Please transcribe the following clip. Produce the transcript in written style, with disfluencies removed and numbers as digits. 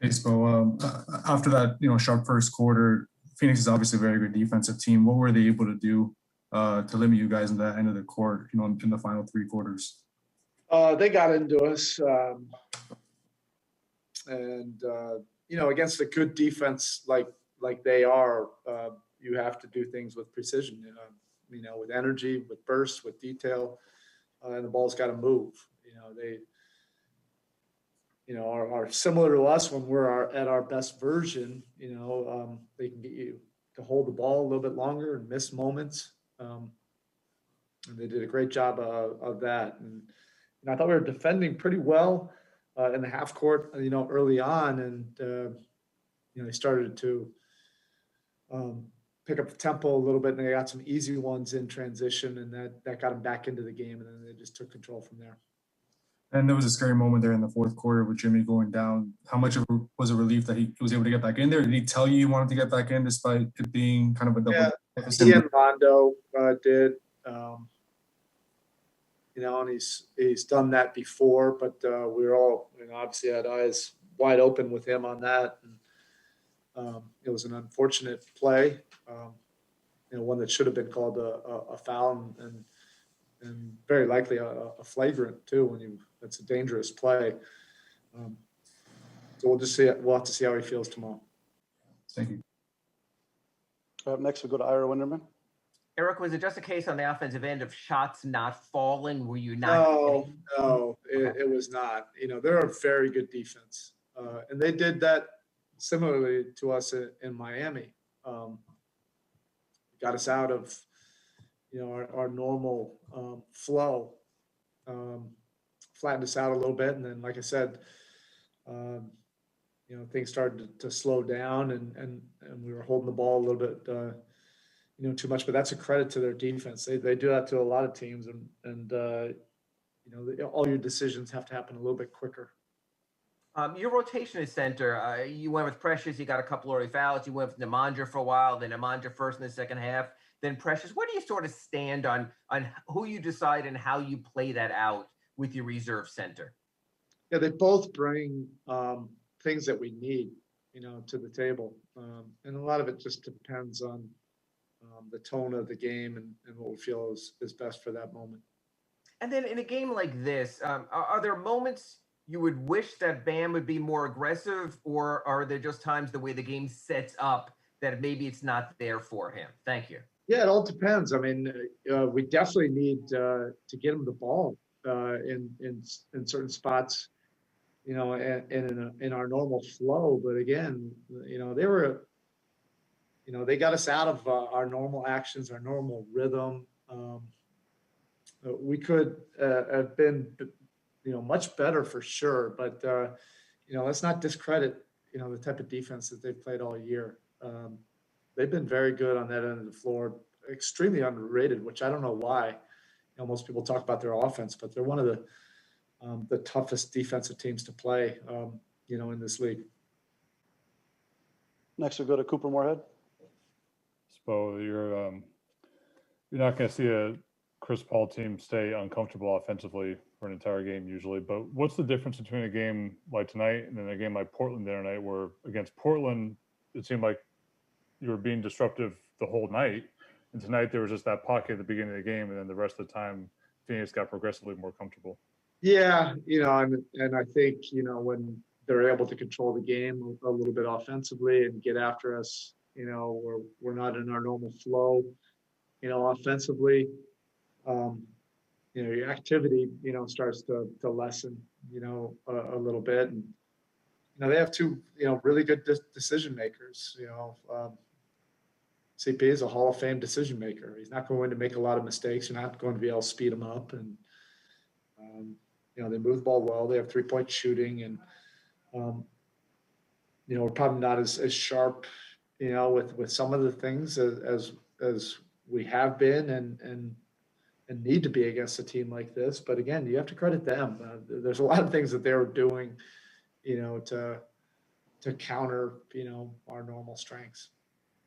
Hey, Spo, after that, sharp first quarter, Phoenix is obviously a very good defensive team. What were they able to do to limit you guys in that end of the court, in the final three quarters? They got into us, and against a good defense like they are, you have to do things with precision. With energy, with burst, with detail, and the ball's got to move. They are similar to us when we're at our best version. They can get you to hold the ball a little bit longer and miss moments. And they did a great job of that. And I thought we were defending pretty well in the half court, early on. And, they started to pick up the tempo a little bit, and they got some easy ones in transition, and that got them back into the game. And then they just took control from there. And there was a scary moment there in the fourth quarter with Jimmy going down. How much of it was a relief that he was able to get back in there? Did he tell you he wanted to get back in despite it being kind of a double? Yeah, he and Rondo did. And he's done that before, but we were all, obviously had eyes wide open with him on that. And it was an unfortunate play, one that should have been called a foul and very likely a flagrant too. That's a dangerous play. So we'll just see. We'll have to see how he feels tomorrow. Thank you. Up next, we'll go to Ira Winderman. Erik, was it just a case on the offensive end of shots not falling? Were you not? No, it was not. They're a very good defense, and they did that similarly to us in Miami. Got us out of our normal flow, flattened us out a little bit, and then, like I said, things started to slow down, and we were holding the ball a little bit, too much. But that's a credit to their defense. They do that to a lot of teams, and all your decisions have to happen a little bit quicker. Your rotation is center. You went with Precious. You got a couple early fouls. You went with Nemanja for a while, then Nemanja first in the second half, then Precious. Where do you sort of stand on who you decide and how you play that out with your reserve center? Yeah, they both bring things that we need, to the table, and a lot of it just depends on the tone of the game and what we feel is best for that moment. And then in a game like this, are there moments you would wish that Bam would be more aggressive, or are there just times the way the game sets up that maybe it's not there for him? Thank you. Yeah, it all depends. I mean, we definitely need to get him the ball in certain spots, in our normal flow. But again, they got us out of our normal actions, our normal rhythm. We could have been, much better for sure. But let's not discredit, the type of defense that they've played all year. They've been very good on that end of the floor, extremely underrated, which I don't know why. Most people talk about their offense, but they're one of the toughest defensive teams to play, in this league. Next, we'll go to Cooper Moorhead. Spo, you're not going to see a Chris Paul team stay uncomfortable offensively for an entire game usually. But what's the difference between a game like tonight and then a game like Portland the other night, where against Portland it seemed like you were being disruptive the whole night, and tonight there was just that pocket at the beginning of the game, and then the rest of the time Phoenix got progressively more comfortable? Yeah, and I think, when they're able to control the game a little bit offensively and get after us, we're not in our normal flow, offensively, your activity, starts to lessen, a little bit. And, they have two, really good decision makers. CP is a Hall of Fame decision maker. He's not going to make a lot of mistakes. You're not going to be able to speed him up. And, they move the ball well. They have 3-point shooting. And, we're probably not as sharp, with some of the things as we have been and need to be against a team like this. But again, you have to credit them. There's a lot of things that they were doing, to counter, our normal strengths.